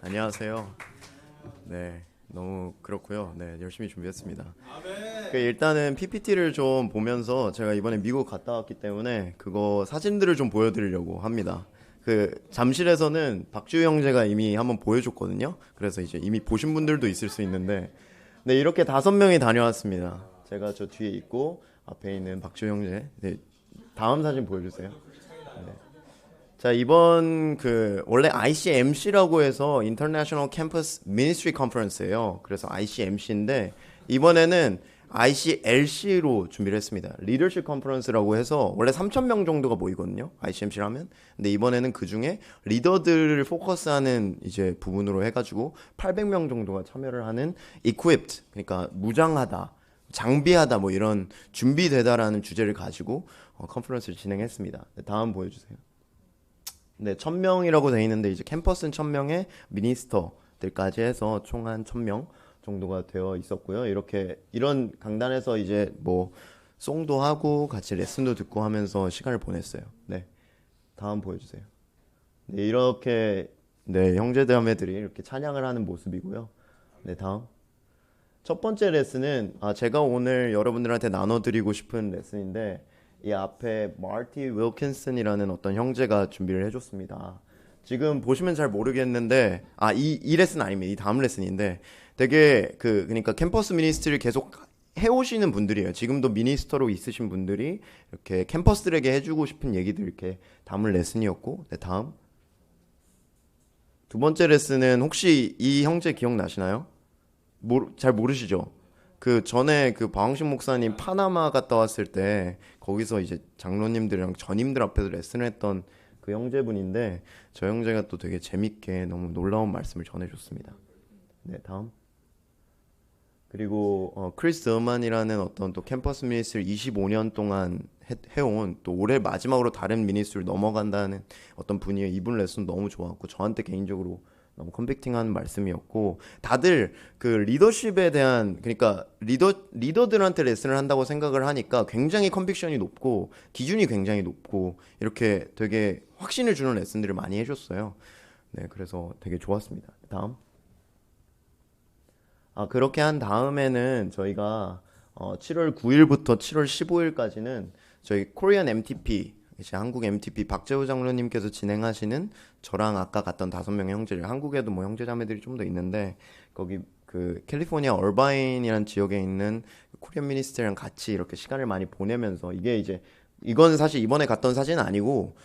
안녕하세요. 네, 너무 그렇고요. 네, 열심히 준비했습니다. 일단은 PPT를 좀 보면서 제가 이번에 미국 갔다 왔기 때문에 그거 사진들을 좀 보여드리려고 합니다. 잠실에서는 박주희 형제가 이미 한번 보여줬거든요. 그래서 이제 이미 보신 분들도 있을 수 있는데, 네, 이렇게 5명이 다녀왔습니다. 제가 저 뒤에 있고 앞에 있는 박주희 형제. 네, 다음 사진 보여주세요. 네. 자, 이번 원래 ICMC라고 해서 International Campus Ministry Conference예요. 그래서 ICMC인데 이번에는 ICLC로 준비를 했습니다. 리더십 컨퍼런스라고 해서 원래 3,000명 정도가 모이거든요. ICMC라면. 근데 이번에는 그 중에 리더들을 포커스하는 이제 부분으로 해가지고 800명 정도가 참여를 하는 equipped, 그러니까 무장하다, 장비하다 뭐 이런 준비되다라는 주제를 가지고 컨퍼런스를 진행했습니다. 네, 다음 보여주세요. 네, 1,000명이라고 돼 있는데 이제 캠퍼스는 1,000명에 미니스터들까지 해서 총 한 1,000명 정도가 되어 있었고요. 이렇게 이런 강단에서 이제 뭐 송도 하고 같이 레슨도 듣고 하면서 시간을 보냈어요. 네, 다음 보여주세요. 네, 이렇게 네 형제자매들이 이렇게 찬양을 하는 모습이고요. 네, 다음. 첫 번째 레슨은 제가 오늘 여러분들한테 나눠드리고 싶은 레슨인데 이 앞에 마티 윌킨슨이라는 어떤 형제가 준비를 해줬습니다. 지금 보시면 잘 모르겠는데 이 레슨 아닙니다. 이 다음 레슨인데 되게 그러니까 캠퍼스 미니스트리를 계속 해오시는 분들이에요. 지금도 미니스터로 있으신 분들이 이렇게 캠퍼스들에게 해주고 싶은 얘기들 이렇게 담을 레슨이었고, 네, 다음. 두 번째 레슨은 혹시 이 형제 기억나시나요? 잘 모르시죠? 전에 박광식 목사님 파나마 갔다 왔을 때 거기서 이제 장로님들이랑 전임들 앞에서 레슨을 했던 그 형제분인데 저 형제가 또 되게 재밌게 너무 놀라운 말씀을 전해줬습니다. 네, 다음. 그리고 크리스 더만이라는 어떤 또 캠퍼스 미니스트를 25년 동안 해온 또 올해 마지막으로 다른 미니스트를 넘어간다는 어떤 분이에요. 이분 레슨 너무 좋았고 저한테 개인적으로 너무 컨빅팅한 말씀이었고 다들 리더십에 대한 그러니까 리더들한테 레슨을 한다고 생각을 하니까 굉장히 컨빅션이 높고 기준이 굉장히 높고 이렇게 되게 확신을 주는 레슨들을 많이 해줬어요. 네, 그래서 되게 좋았습니다. 다음. 그렇게 한 다음에는 저희가 7월 9일부터 7월 15일까지는 저희 코리안 MTP, 이제 한국 MTP 박재호 장로님께서 진행하시는 저랑 아까 갔던 5명의 형제들, 한국에도 뭐 형제자매들이 좀 더 있는데 거기 캘리포니아 얼바인이라는 지역에 있는 코리안 미니스트랑 같이 이렇게 시간을 많이 보내면서 이건 사실 이번에 갔던 사진은 아니고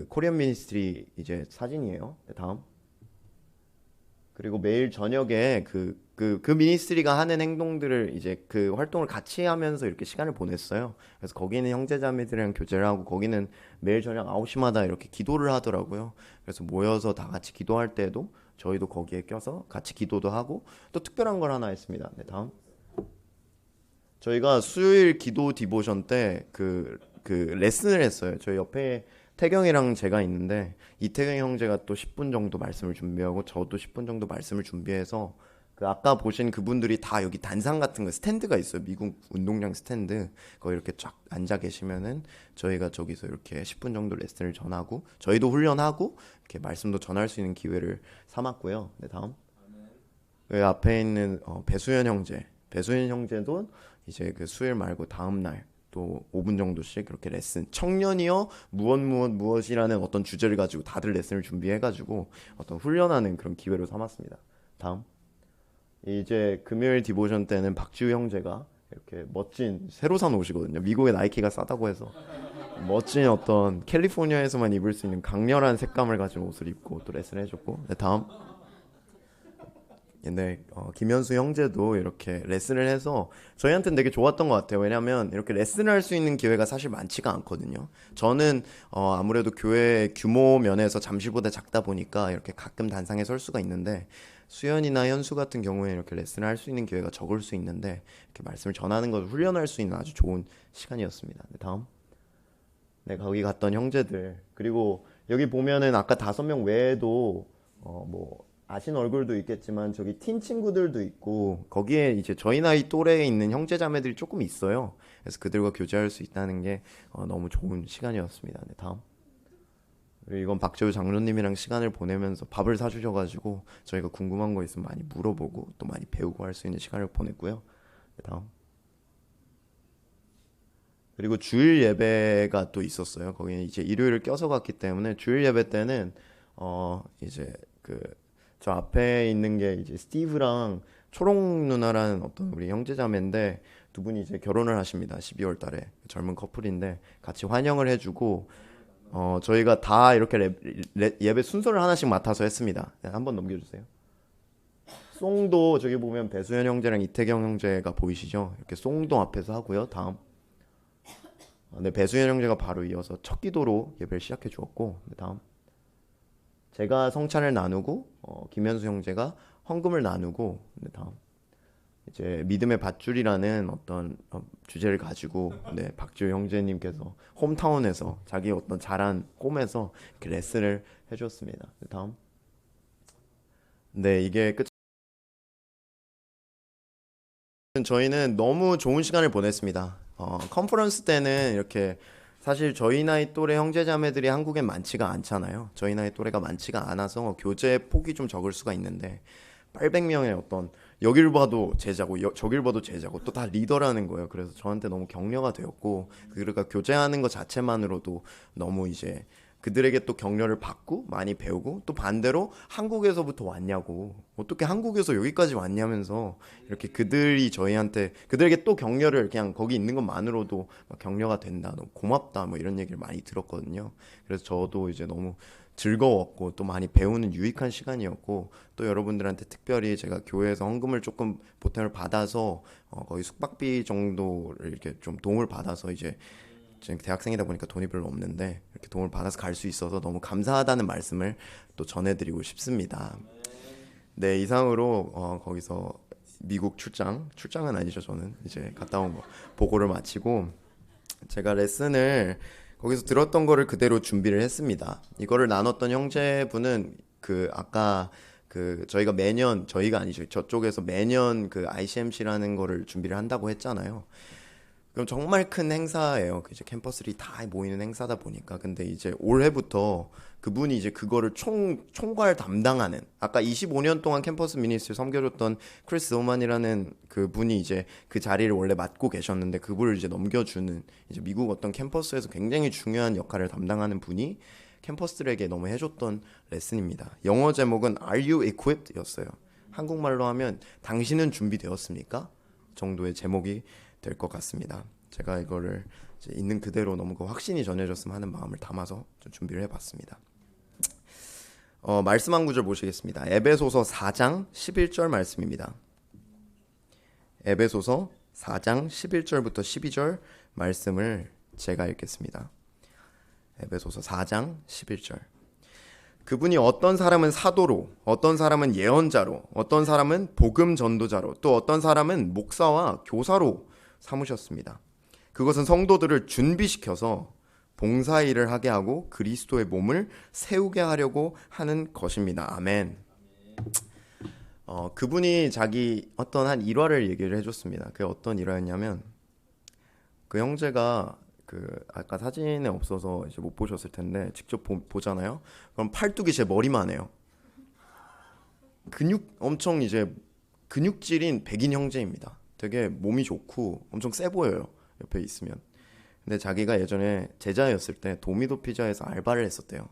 코리안 미니스트리 이제 사진이에요. 네, 다음. 그리고 매일 저녁에 미니스트리가 하는 행동들을 이제 활동을 같이 하면서 이렇게 시간을 보냈어요. 그래서 거기는 형제자매들이랑 교제를 하고 거기는 매일 저녁 9시마다 이렇게 기도를 하더라고요. 그래서 모여서 다 같이 기도할 때도 저희도 거기에 껴서 같이 기도도 하고 또 특별한 걸 하나 했습니다. 네, 다음. 저희가 수요일 기도 디보션 때 레슨을 했어요. 저희 옆에 태경이랑 제가 있는데 이태경 형제가 또 10분 정도 말씀을 준비하고 저도 10분 정도 말씀을 준비해서 아까 보신 그분들이 다 여기 단상 같은 거 스탠드가 있어요. 미국 운동장 스탠드. 거기 이렇게 쫙 앉아 계시면은 저희가 저기서 이렇게 10분 정도 레슨을 전하고 저희도 훈련하고 이렇게 말씀도 전할 수 있는 기회를 삼았고요. 네, 다음. 그 앞에 있는 배수연 형제. 배수연 형제도 이제 수요일 말고 다음 날 또 5분 정도씩 그렇게 레슨 청년이여 무엇이라는 어떤 주제를 가지고 다들 레슨을 준비해가지고 어떤 훈련하는 그런 기회로 삼았습니다. 다음. 이제 금요일 디보션 때는 박지우 형제가 이렇게 멋진 새로 산 옷이거든요. 미국의 나이키가 싸다고 해서 멋진 어떤 캘리포니아에서만 입을 수 있는 강렬한 색감을 가진 옷을 입고 또 레슨을 해줬고. 네, 다음. 근데 김현수 형제도 이렇게 레슨을 해서 저희한테는 되게 좋았던 것 같아요. 왜냐하면 이렇게 레슨을 할 수 있는 기회가 사실 많지가 않거든요. 저는 아무래도 교회 규모 면에서 잠실보다 작다 보니까 이렇게 가끔 단상에 설 수가 있는데 수연이나 현수 같은 경우에 이렇게 레슨을 할 수 있는 기회가 적을 수 있는데 이렇게 말씀을 전하는 것을 훈련할 수 있는 아주 좋은 시간이었습니다. 네, 다음. 네, 거기 갔던 형제들 그리고 여기 보면은 아까 5명 외에도 뭐 아신 얼굴도 있겠지만 저기 틴 친구들도 있고 거기에 이제 저희 나이 또래에 있는 형제 자매들이 조금 있어요. 그래서 그들과 교제할 수 있다는 게 너무 좋은 시간이었습니다. 네, 다음. 그리고 이건 박재우 장로님이랑 시간을 보내면서 밥을 사주셔가지고 저희가 궁금한 거 있으면 많이 물어보고 또 많이 배우고 할 수 있는 시간을 보냈고요. 다음. 그리고 주일 예배가 또 있었어요. 거기는 이제 일요일을 껴서 갔기 때문에 주일 예배 때는 이제 그 저 앞에 있는 게 이제 스티브랑 초롱 누나라는 어떤 우리 형제자매인데 두 분이 이제 결혼을 하십니다. 12월 달에 젊은 커플인데 같이 환영을 해주고 저희가 다 이렇게 예배 순서를 하나씩 맡아서 했습니다. 네, 한번 넘겨주세요. 송도 저기 보면 배수현 형제랑 이태경 형제가 보이시죠? 이렇게 송도 앞에서 하고요. 다음. 네, 배수현 형제가 바로 이어서 첫 기도로 예배를 시작해 주었고, 네, 다음. 제가 성찬을 나누고, 김현수 형제가 헌금을 나누고, 네, 다음. 이제 믿음의 밧줄이라는 어떤 주제를 가지고, 네, 박지호 형제님께서 홈타운에서 자기 어떤 자란 홈에서 이렇게 레슨을 해주었습니다. 네, 다음. 네, 이게 끝. 저희는 너무 좋은 시간을 보냈습니다. 컨퍼런스 때는 이렇게 사실 저희 나이 또래 형제자매들이 한국엔 많지가 않잖아요. 저희 나이 또래가 많지가 않아서 교제 폭이 좀 적을 수가 있는데 800명의 어떤 여길 봐도 제자고 저길 봐도 제자고 또 다 리더라는 거예요. 그래서 저한테 너무 격려가 되었고 그러니까 교제하는 것 자체만으로도 너무 이제 그들에게 또 격려를 받고 많이 배우고 또 반대로 한국에서부터 왔냐고 어떻게 한국에서 여기까지 왔냐면서 이렇게 그들이 저희한테 그들에게 또 격려를 그냥 거기 있는 것만으로도 막 격려가 된다 너무 고맙다 뭐 이런 얘기를 많이 들었거든요. 그래서 저도 이제 너무 즐거웠고 또 많이 배우는 유익한 시간이었고 또 여러분들한테 특별히 제가 교회에서 헌금을 조금 보탬을 받아서 거의 숙박비 정도를 이렇게 좀 도움을 받아서 이제 지금 대학생이다 보니까 돈이 별로 없는데 이렇게 도움을 받아서 갈 수 있어서 너무 감사하다는 말씀을 또 전해드리고 싶습니다. 네, 이상으로 거기서 미국 출장은 아니죠. 저는 이제 갔다 온 거 보고를 마치고 제가 레슨을 거기서 들었던 거를 그대로 준비를 했습니다. 이거를 나눴던 형제분은 그 아까 그 저희가 아니죠. 저쪽에서 매년 그 ICMC라는 거를 준비를 한다고 했잖아요. 그럼 정말 큰 행사예요. 그 이제 캠퍼스들이 다 모이는 행사다 보니까. 근데 이제 올해부터 그분이 이제 그거를 총괄 담당하는 아까 25년 동안 캠퍼스 미니스트를 섬겨줬던 크리스 오만이라는 그분이 이제 그 자리를 원래 맡고 계셨는데 그분을 이제 넘겨주는 이제 미국 어떤 캠퍼스에서 굉장히 중요한 역할을 담당하는 분이 캠퍼스들에게 너무 해줬던 레슨입니다. 영어 제목은 Are you equipped? 였어요. 한국말로 하면 당신은 준비되었습니까? 정도의 제목이 될 것 같습니다. 제가 이거를 이제 있는 그대로 너무 그 확신이 전해졌으면 하는 마음을 담아서 좀 준비를 해봤습니다. 말씀 한 구절 보시겠습니다. 에베소서 4장 11절 말씀입니다. 에베소서 4장 11절부터 12절 말씀을 제가 읽겠습니다. 에베소서 4장 11절. 그분이 어떤 사람은 사도로, 어떤 사람은 예언자로, 어떤 사람은 복음 전도자로, 또 어떤 사람은 목사와 교사로 삼으셨습니다. 그것은 성도들을 준비시켜서 봉사일을 하게 하고 그리스도의 몸을 세우게 하려고 하는 것입니다. 아멘. 그분이 자기 어떤 한 일화를 얘기를 해줬습니다. 그게 어떤 일화였냐면 그 형제가 그 아까 사진에 없어서 이제 못 보셨을 텐데 직접 보잖아요. 그럼 팔뚝이 제 머리만 해요. 엄청 이제 근육질인 백인 형제입니다. 되게 몸이 좋고 엄청 세 보여요. 옆에 있으면. 근데 자기가 예전에 제자였을 때 도미노 피자에서 알바를 했었대요.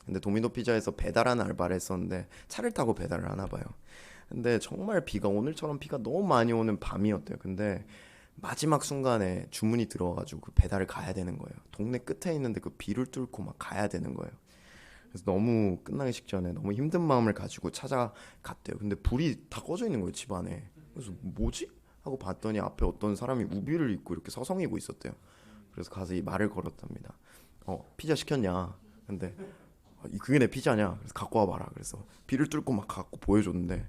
근데 도미노 피자에서 배달하는 알바를 했었는데 차를 타고 배달을 하나 봐요. 근데 정말 오늘처럼 비가 너무 많이 오는 밤이었대요. 근데 마지막 순간에 주문이 들어와가지고 그 배달을 가야 되는 거예요. 동네 끝에 있는데 그 비를 뚫고 막 가야 되는 거예요. 그래서 너무 끝나기 직전에 너무 힘든 마음을 가지고 찾아갔대요. 근데 불이 다 꺼져 있는 거예요, 집 안에. 그래서 뭐지? 하고 봤더니 앞에 어떤 사람이 우비를 입고 이렇게 서성이고 있었대요. 그래서 가서 이 말을 걸었답니다. 피자 시켰냐? 근데 그게 내 피자냐? 그래서 갖고 와봐라. 그래서 비를 뚫고 막 갖고 보여줬는데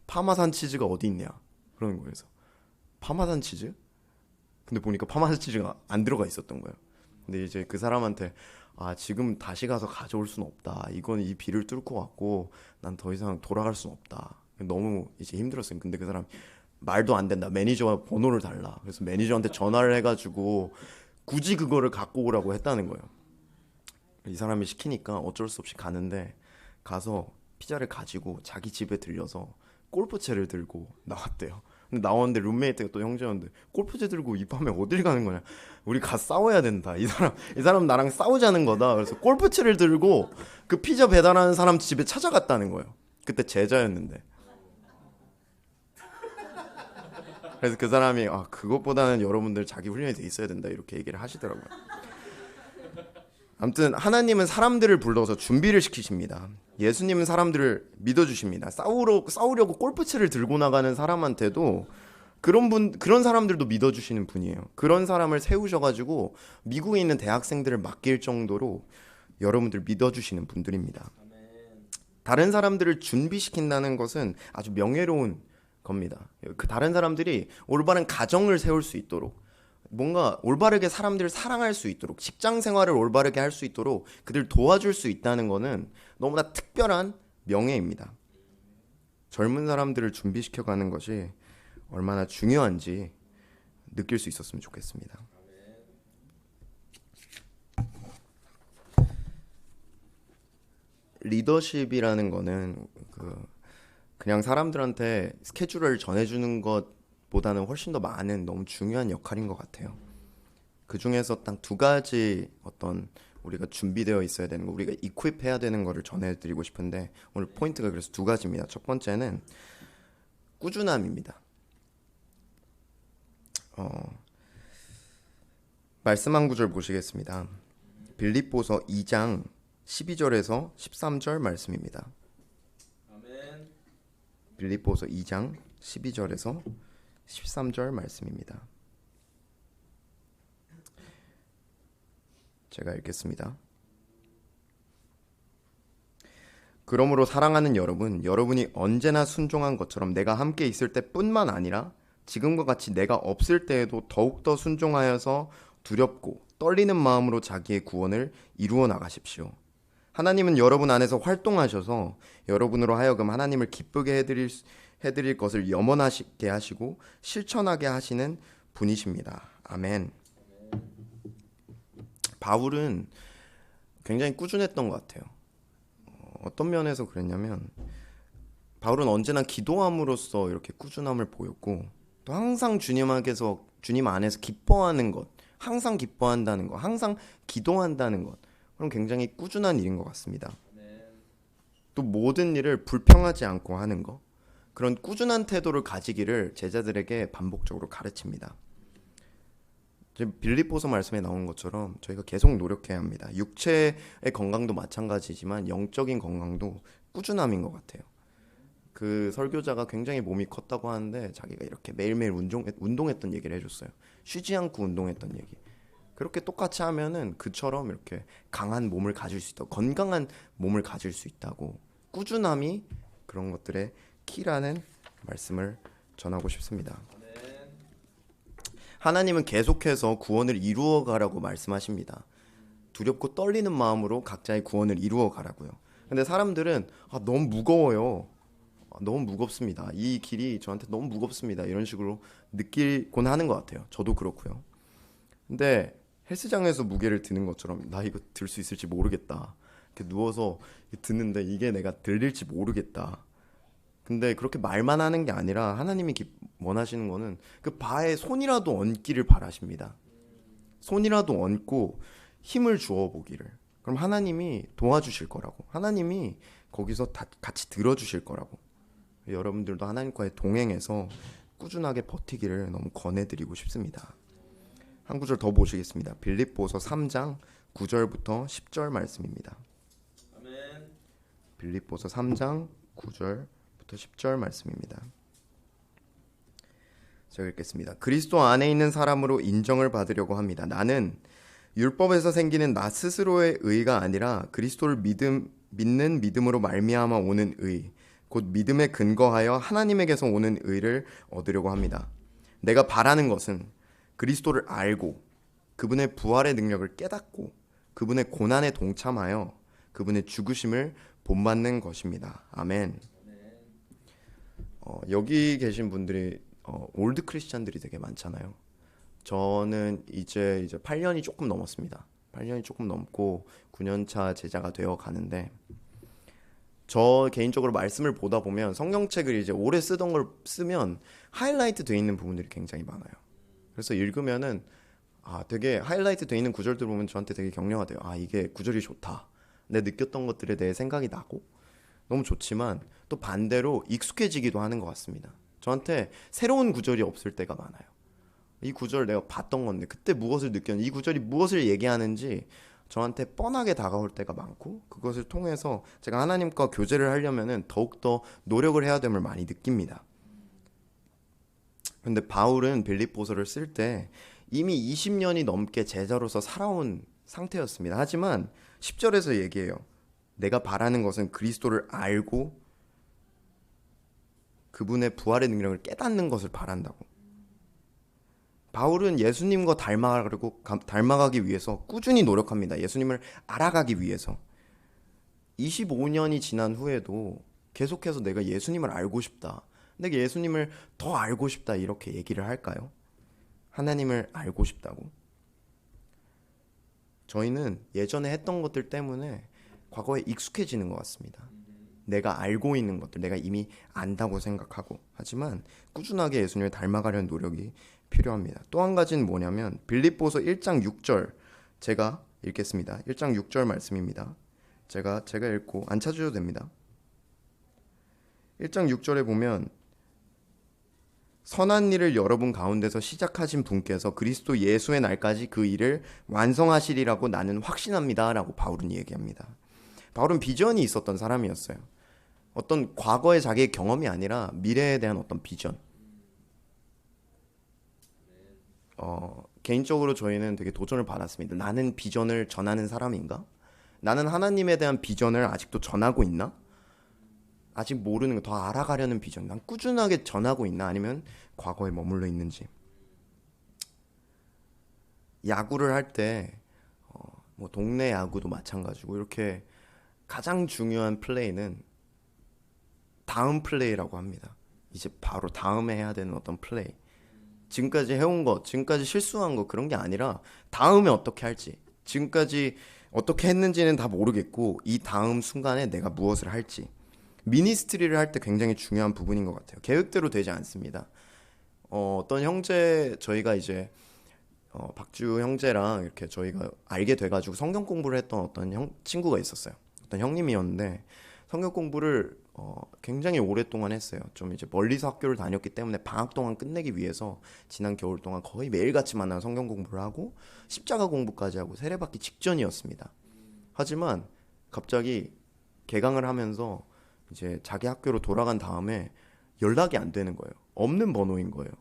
파마산 치즈가 어디 있냐? 그러는 거예요. 그래서 파마산 치즈? 근데 보니까 파마산 치즈가 안 들어가 있었던 거예요. 근데 이제 그 사람한테 지금 다시 가서 가져올 순 없다. 이건 이 비를 뚫고 왔고 난 더 이상 돌아갈 순 없다. 너무 이제 힘들었어요. 근데 그 사람 말도 안 된다. 매니저와 번호를 달라. 그래서 매니저한테 전화를 해가지고 굳이 그거를 갖고 오라고 했다는 거예요. 이 사람이 시키니까 어쩔 수 없이 가는데, 가서 피자를 가지고 자기 집에 들려서 골프채를 들고 나왔대요. 근데 나왔는데 룸메이트가 또 형제였는데, 골프채 들고 이 밤에 어딜 가는 거냐, 우리 가 싸워야 된다, 이 사람 나랑 싸우자는 거다. 그래서 골프채를 들고 그 피자 배달하는 사람 집에 찾아갔다는 거예요. 그때 제자였는데. 그래서 그 사람이, 그것보다는 여러분들 자기 훈련이 돼 있어야 된다, 이렇게 얘기를 하시더라고요. 아무튼 하나님은 사람들을 불러서 준비를 시키십니다. 예수님은 사람들을 믿어주십니다. 싸우려고 골프채를 들고 나가는 사람한테도 그런 사람들도 믿어주시는 분이에요. 그런 사람을 세우셔가지고 미국에 있는 대학생들을 맡길 정도로 여러분들 믿어주시는 분들입니다. 다른 사람들을 준비시킨다는 것은 아주 명예로운 겁니다. 그 다른 사람들이 올바른 가정을 세울 수 있도록, 뭔가 올바르게 사람들을 사랑할 수 있도록, 직장 생활을 올바르게 할 수 있도록 그들 도와줄 수 있다는 것은 너무나 특별한 명예입니다. 젊은 사람들을 준비시켜가는 것이 얼마나 중요한지 느낄 수 있었으면 좋겠습니다. 리더십이라는 거는 그냥 사람들한테 스케줄을 전해주는 것보다는 훨씬 더 많은 너무 중요한 역할인 것 같아요. 그 중에서 딱 두 가지 어떤 우리가 준비되어 있어야 되는 거, 우리가 이퀄해야 되는 거를 전해드리고 싶은데, 오늘 포인트가 그래서 두 가지입니다. 첫 번째는 꾸준함입니다. 말씀 한 구절 보시겠습니다. 빌립보서 2장 12절에서 13절 말씀입니다. 아멘. 빌립보서 2장 12절에서 13절 말씀입니다. 제가 읽겠습니다. 그러므로 사랑하는 여러분, 여러분이 언제나 순종한 것처럼 내가 함께 있을 때뿐만 아니라 지금과 같이 내가 없을 때에도 더욱더 순종하여서 두렵고 떨리는 마음으로 자기의 구원을 이루어 나가십시오. 하나님은 여러분 안에서 활동하셔서 여러분으로 하여금 하나님을 기쁘게 해드릴 것을 염원하게 하시고 실천하게 하시는 분이십니다. 아멘. 바울은 굉장히 꾸준했던 것 같아요. 어떤 면에서 그랬냐면, 바울은 언제나 기도함으로써 이렇게 꾸준함을 보였고, 또 항상 주님 안에서 기뻐하는 것, 항상 기뻐한다는 것, 항상 기도한다는 것, 그럼 굉장히 꾸준한 일인 것 같습니다. 또 모든 일을 불평하지 않고 하는 것, 그런 꾸준한 태도를 가지기를 제자들에게 반복적으로 가르칩니다. 빌립보서 말씀에 나온 것처럼 저희가 계속 노력해야 합니다. 육체의 건강도 마찬가지지만 영적인 건강도 꾸준함인 것 같아요. 그 설교자가 굉장히 몸이 컸다고 하는데 자기가 이렇게 매일매일 운동했던 얘기를 해줬어요. 쉬지 않고 운동했던 얘기. 그렇게 똑같이 하면은 그처럼 이렇게 강한 몸을 가질 수 있다고, 건강한 몸을 가질 수 있다고, 꾸준함이 그런 것들의 키라는 말씀을 전하고 싶습니다. 하나님은 계속해서 구원을 이루어 가라고 말씀하십니다. 두렵고 떨리는 마음으로 각자의 구원을 이루어 가라고요. 근데 사람들은 너무 무거워요. 너무 무겁습니다. 이 길이 저한테 너무 무겁습니다. 이런 식으로 느끼곤 하는 것 같아요. 저도 그렇고요. 근데 헬스장에서 무게를 드는 것처럼 나 이거 들 수 있을지 모르겠다. 이렇게 누워서 드는데 이게 내가 들릴지 모르겠다. 근데 그렇게 말만 하는 게 아니라 하나님이 원하시는 거는 그 바에 손이라도 얹기를 바라십니다. 손이라도 얹고 힘을 주어 보기를. 그럼 하나님이 도와주실 거라고. 하나님이 거기서 같이 들어주실 거라고. 여러분들도 하나님과의 동행해서 꾸준하게 버티기를 너무 권해드리고 싶습니다. 한 구절 더 보시겠습니다. 빌립보서 3장 9절부터 10절 말씀입니다. 아멘. 빌립보서 3장 9절부터 10절 말씀입니다. 제가 읽겠습니다. 그리스도 안에 있는 사람으로 인정을 받으려고 합니다. 나는 율법에서 생기는 나 스스로의 의가 아니라 그리스도를 믿는 믿음으로 말미암아 오는 의, 곧 믿음에 근거하여 하나님에게서 오는 의를 얻으려고 합니다. 내가 바라는 것은 그리스도를 알고 그분의 부활의 능력을 깨닫고 그분의 고난에 동참하여 그분의 죽으심을 본받는 것입니다. 아멘. 여기 계신 분들이 올드 크리스찬들이 되게 많잖아요. 저는 이제 8년이 조금 넘었습니다. 8년이 조금 넘고 9년차 제자가 되어 가는데, 저 개인적으로 말씀을 보다 보면 성경책을 이제 오래 쓰던 걸 쓰면 하이라이트 돼 있는 부분들이 굉장히 많아요. 그래서 읽으면은 되게 하이라이트 돼 있는 구절들 보면 저한테 되게 격려가 돼요. 이게 구절이 좋다. 내 느꼈던 것들에 대해 생각이 나고 너무 좋지만, 또 반대로 익숙해지기도 하는 것 같습니다. 저한테 새로운 구절이 없을 때가 많아요. 이 구절 내가 봤던 건데 그때 무엇을 느꼈는지, 이 구절이 무엇을 얘기하는지 저한테 뻔하게 다가올 때가 많고, 그것을 통해서 제가 하나님과 교제를 하려면은 더욱더 노력을 해야 됨을 많이 느낍니다. 근데 바울은 빌립보서를 쓸 때 이미 20년이 넘게 제자로서 살아온 상태였습니다. 하지만 10절에서 얘기해요. 내가 바라는 것은 그리스도를 알고 그분의 부활의 능력을 깨닫는 것을 바란다고. 바울은 예수님과 닮아가기 위해서 꾸준히 노력합니다. 예수님을 알아가기 위해서. 25년이 지난 후에도 계속해서 내가 예수님을 알고 싶다, 내가 예수님을 더 알고 싶다, 이렇게 얘기를 할까요? 하나님을 알고 싶다고. 저희는 예전에 했던 것들 때문에 과거에 익숙해지는 것 같습니다. 내가 알고 있는 것들, 내가 이미 안다고 생각하고. 하지만 꾸준하게 예수님을 닮아가려는 노력이 필요합니다. 또 한 가지는 뭐냐면 빌립보서 1장 6절, 제가 읽겠습니다. 1장 6절 말씀입니다. 제가 읽고 안 찾으셔도 됩니다. 1장 6절에 보면, 선한 일을 여러분 가운데서 시작하신 분께서 그리스도 예수의 날까지 그 일을 완성하시리라고 나는 확신합니다, 라고 바울은 얘기합니다. 바울은 비전이 있었던 사람이었어요. 어떤 과거의 자기의 경험이 아니라 미래에 대한 어떤 비전. 개인적으로 저희는 되게 도전을 받았습니다. 나는 비전을 전하는 사람인가? 나는 하나님에 대한 비전을 아직도 전하고 있나? 아직 모르는 거, 더 알아가려는 비전, 난 꾸준하게 전하고 있나? 아니면 과거에 머물러 있는지. 야구를 할 때 뭐 동네 야구도 마찬가지고, 이렇게 가장 중요한 플레이는 다음 플레이라고 합니다. 이제 바로 다음에 해야 되는 어떤 플레이. 지금까지 해온 것, 지금까지 실수한 것, 그런 게 아니라 다음에 어떻게 할지, 지금까지 어떻게 했는지는 다 모르겠고 이 다음 순간에 내가 무엇을 할지. 미니스트리를 할 때 굉장히 중요한 부분인 것 같아요. 계획대로 되지 않습니다. 어떤 형제, 저희가 이제 박주 형제랑 이렇게 저희가 알게 돼가지고 성경 공부를 했던 어떤 친구가 있었어요. 어떤 형님이었는데 성경 공부를 굉장히 오랫동안 했어요. 좀 이제 멀리서 학교를 다녔기 때문에 방학 동안 끝내기 위해서 지난 겨울 동안 거의 매일같이 만나서 성경 공부를 하고 십자가 공부까지 하고 세례받기 직전이었습니다. 하지만 갑자기 개강을 하면서 이제 자기 학교로 돌아간 다음에 연락이 안 되는 거예요. 없는 번호인 거예요.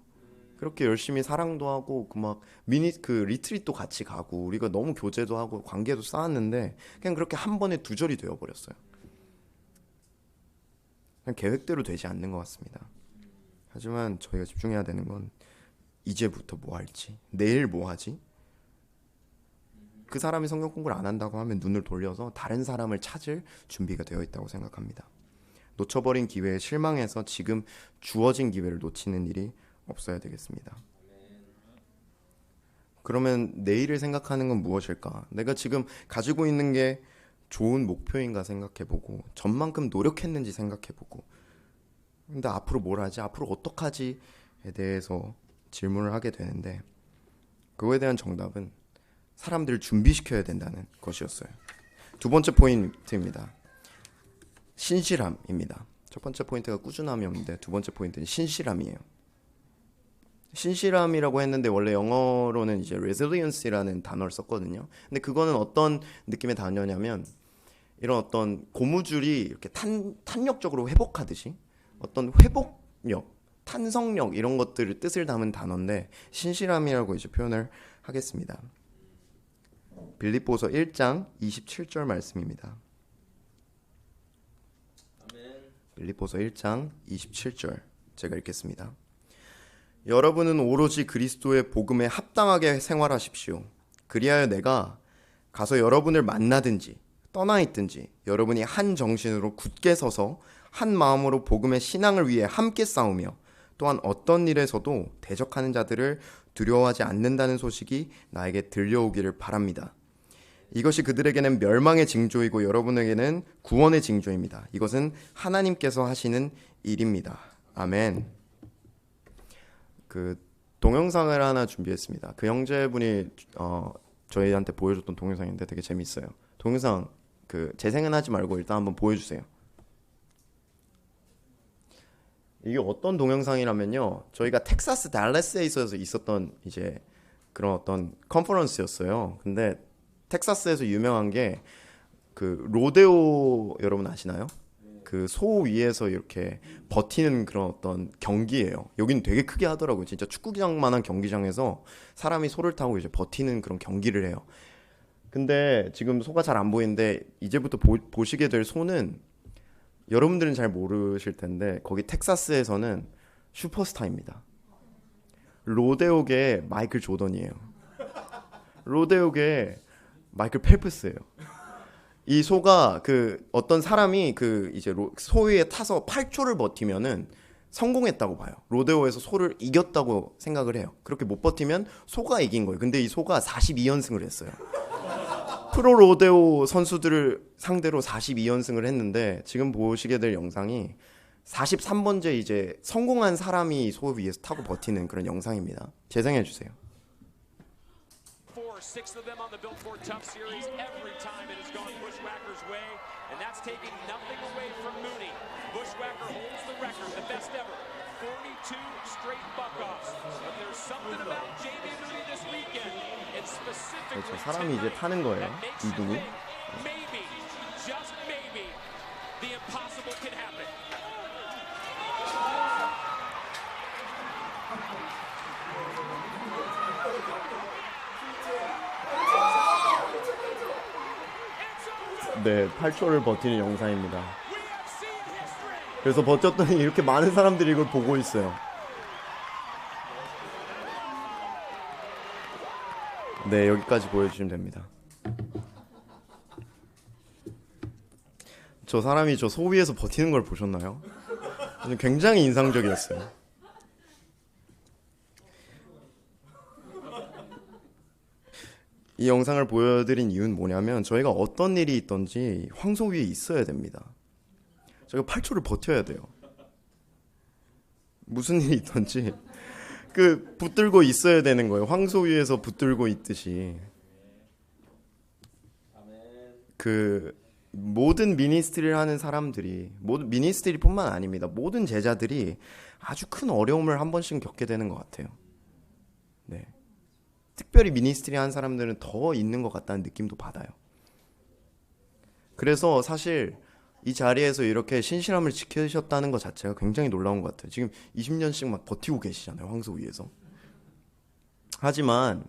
그렇게 열심히 사랑도 하고 그 리트릿도 같이 가고 우리가 너무 교제도 하고 관계도 쌓았는데 그냥 그렇게 한 번에 두절이 되어버렸어요. 그냥 계획대로 되지 않는 것 같습니다. 하지만 저희가 집중해야 되는 건 이제부터 뭐 할지, 내일 뭐 하지? 그 사람이 성경 공부를 안 한다고 하면 눈을 돌려서 다른 사람을 찾을 준비가 되어 있다고 생각합니다. 놓쳐버린 기회에 실망해서 지금 주어진 기회를 놓치는 일이 없어야 되겠습니다. 그러면 내일을 생각하는 건 무엇일까? 내가 지금 가지고 있는 게 좋은 목표인가 생각해보고 전만큼 노력했는지 생각해보고, 근데 앞으로 뭘 하지? 앞으로 어떡하지에 대해서 질문을 하게 되는데 그거에 대한 정답은 사람들을 준비시켜야 된다는 것이었어요. 두 번째 포인트입니다. 신실함입니다. 첫 번째 포인트가 꾸준함이었는데 두 번째 포인트는 신실함이에요. 신실함이라고 했는데 원래 영어로는 이제 resilience라는 단어를 썼거든요. 근데 그거는 어떤 느낌의 단어냐면 이런 어떤 고무줄이 이렇게 탄력적으로 회복하듯이 어떤 회복력, 탄성력 이런 것들을 뜻을 담은 단어인데 신실함이라고 이제 표현을 하겠습니다. 빌립보서 1장 27절 말씀입니다. 빌립보서 1장 27절 제가 읽겠습니다. 여러분은 오로지 그리스도의 복음에 합당하게 생활하십시오. 그리하여 내가 가서 여러분을 만나든지 떠나 있든지 여러분이 한 정신으로 굳게 서서 한 마음으로 복음의 신앙을 위해 함께 싸우며 또한 어떤 일에서도 대적하는 자들을 두려워하지 않는다는 소식이 나에게 들려오기를 바랍니다. 이것이 그들에게는 멸망의 징조이고 여러분에게는 구원의 징조입니다. 이것은 하나님께서 하시는 일입니다. 아멘. 그 동영상을 하나 준비했습니다. 그 형제분이 저희한테 보여줬던 동영상인데 되게 재밌어요. 동영상 그 재생은 하지 말고 일단 한번 보여주세요. 이게 어떤 동영상이라면요, 저희가 텍사스 달라스에 있었던 이제 그런 어떤 컨퍼런스였어요. 근데 텍사스에서 유명한 게 그 로데오, 여러분 아시나요? 그 소 위에서 이렇게 버티는 그런 어떤 경기예요. 여긴 되게 크게 하더라고요. 진짜 축구장만한 경기장에서 사람이 소를 타고 이제 버티는 그런 경기를 해요. 근데 지금 소가 잘 안 보이는데 이제부터 보시게 될 소는 여러분들은 잘 모르실 텐데 거기 텍사스에서는 슈퍼스타입니다. 로데오계 마이클 조던이에요. 로데오계 마이클 펠프스예요. 이 소가 그 어떤 사람이 그 이제 소 위에 타서 8초를 버티면은 성공했다고 봐요. 로데오에서 소를 이겼다고 생각을 해요. 그렇게 못 버티면 소가 이긴 거예요. 근데 이 소가 42연승을 했어요. 프로 로데오 선수들을 상대로 42연승을 했는데 지금 보시게 될 영상이 43번째 이제 성공한 사람이 소 위에서 타고 버티는 그런 영상입니다. 재생해 주세요. Six of them on the Built-Ford Tough Series. Every time it has gone Bushwhacker's way, and that's taking nothing away from Mooney. Bushwhacker holds the record, the best ever, 42 straight buck-offs. But there's something about Jamie Mooney this weekend, and specifically 그렇죠. 사람이 이제 타는 거예요. that makes you 이분이. think, maybe, just maybe, the impossible can happen. 네, 8초를 버티는 영상입니다. 그래서 버텼더니 이렇게 많은 사람들이 이걸 보고 있어요. 네, 여기까지 보여주시면 됩니다. 저 사람이 저 소 위에서 버티는 걸 보셨나요? 굉장히 인상적이었어요. 이 영상을 보여드린 이유는 뭐냐면 저희가 어떤 일이 있든지 황소 위에 있어야 됩니다. 저희가 8초를 버텨야 돼요. 무슨 일이 있든지 그 붙들고 있어야 되는 거예요. 황소 위에서 붙들고 있듯이. 그 모든 미니스트리를 하는 사람들이, 모든 미니스트리뿐만 아닙니다. 모든 제자들이 아주 큰 어려움을 한 번씩 겪게 되는 것 같아요. 네. 특별히 미니스트리 하는 사람들은 더 있는 것 같다는 느낌도 받아요. 그래서 사실 이 자리에서 이렇게 신실함을 지키셨다는 것 자체가 굉장히 놀라운 것 같아요. 지금 20년씩 막 버티고 계시잖아요, 황소 위에서. 하지만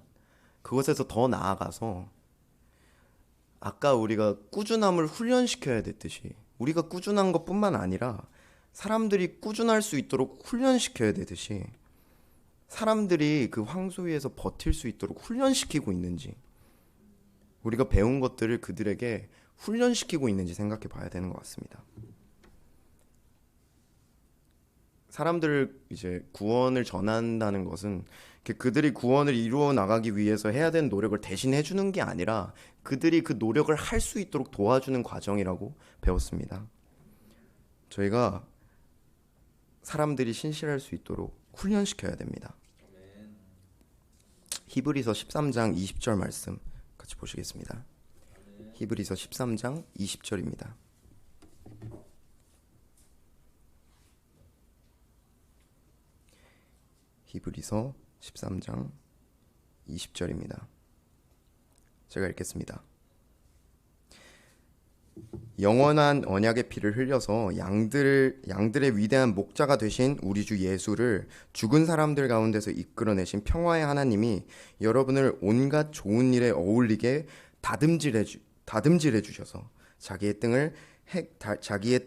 그것에서 더 나아가서 아까 우리가 꾸준함을 훈련시켜야 됐듯이 우리가 꾸준한 것뿐만 아니라 사람들이 꾸준할 수 있도록 훈련시켜야 되듯이 사람들이 그 황소 위에서 버틸 수 있도록 훈련시키고 있는지, 우리가 배운 것들을 그들에게 훈련시키고 있는지 생각해 봐야 되는 것 같습니다. 사람들을 이제 구원을 전한다는 것은 그들이 구원을 이루어 나가기 위해서 해야 되는 노력을 대신 해주는 게 아니라 그들이 그 노력을 할 수 있도록 도와주는 과정이라고 배웠습니다. 저희가 사람들이 신실할 수 있도록 훈련시켜야 됩니다. 히브리서 13장 20절 말씀 같이 보시겠습니다. 히브리서 13장 20절입니다. 히브리서 13장 20절입니다. 제가 읽겠습니다. 영원한 언약의 피를 흘려서 양들의 위대한 목자가 되신 우리 주 예수를 죽은 사람들 가운데서 이끌어내신 평화의 하나님이 여러분을 온갖 좋은 일에 어울리게 다듬질해 주셔서 자기의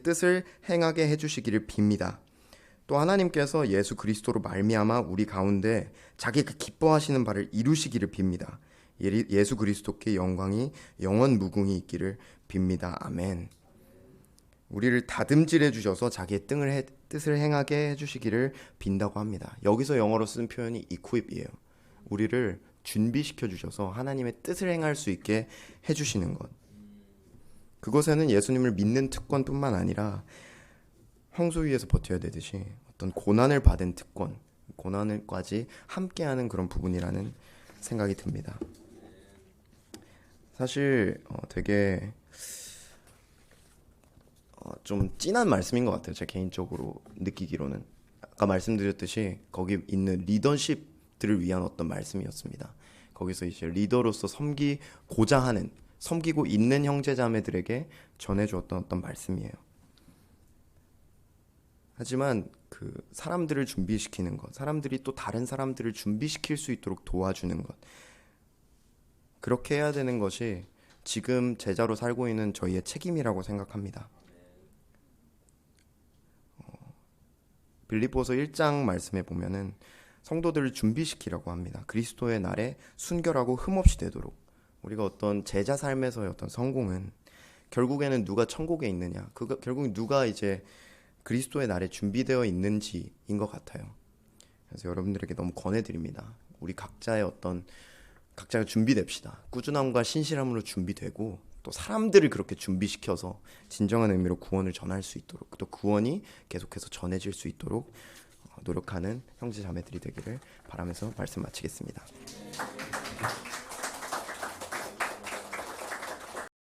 뜻을 행하게 해주시기를 빕니다. 또 하나님께서 예수 그리스도로 말미암아 우리 가운데 자기 그 기뻐하시는 바를 이루시기를 빕니다. 예수 그리스도께 영광이 영원 무궁히 있기를 빕니다. 아멘. 우리를 다듬질해 주셔서 자기의 뜻을 행하게 해주시기를 빈다고 합니다. 여기서 영어로 쓴 표현이 equip이에요. 우리를 준비시켜 주셔서 하나님의 뜻을 행할 수 있게 해주시는 것. 그것에는 예수님을 믿는 특권뿐만 아니라 황소 위에서 버텨야 되듯이 어떤 고난을 받은 특권, 고난을까지 함께하는 그런 부분이라는 생각이 듭니다. 사실 되게 좀 진한 말씀인 것 같아요. 제 개인적으로 느끼기로는. 아까 말씀드렸듯이 거기 있는 리더십들을 위한 어떤 말씀이었습니다. 거기서 이제 리더로서 섬기고자 하는, 섬기고 있는 형제자매들에게 전해주었던 어떤 말씀이에요. 하지만 그 사람들을 준비시키는 것, 사람들이 또 다른 사람들을 준비시킬 수 있도록 도와주는 것, 그렇게 해야 되는 것이 지금 제자로 살고 있는 저희의 책임이라고 생각합니다. 빌립보서 1장 말씀에 보면은 성도들을 준비시키라고 합니다. 그리스도의 날에 순결하고 흠없이 되도록. 우리가 어떤 제자 삶에서의 어떤 성공은 결국에는 누가 천국에 있느냐, 결국 누가 이제 그리스도의 날에 준비되어 있는지인 것 같아요. 그래서 여러분들에게 너무 권해드립니다. 우리 각자가 준비됩시다. 꾸준함과 신실함으로 준비되고 또 사람들을 그렇게 준비시켜서 진정한 의미로 구원을 전할 수 있도록, 또 구원이 계속해서 전해질 수 있도록 노력하는 형제 자매들이 되기를 바라면서 말씀 마치겠습니다.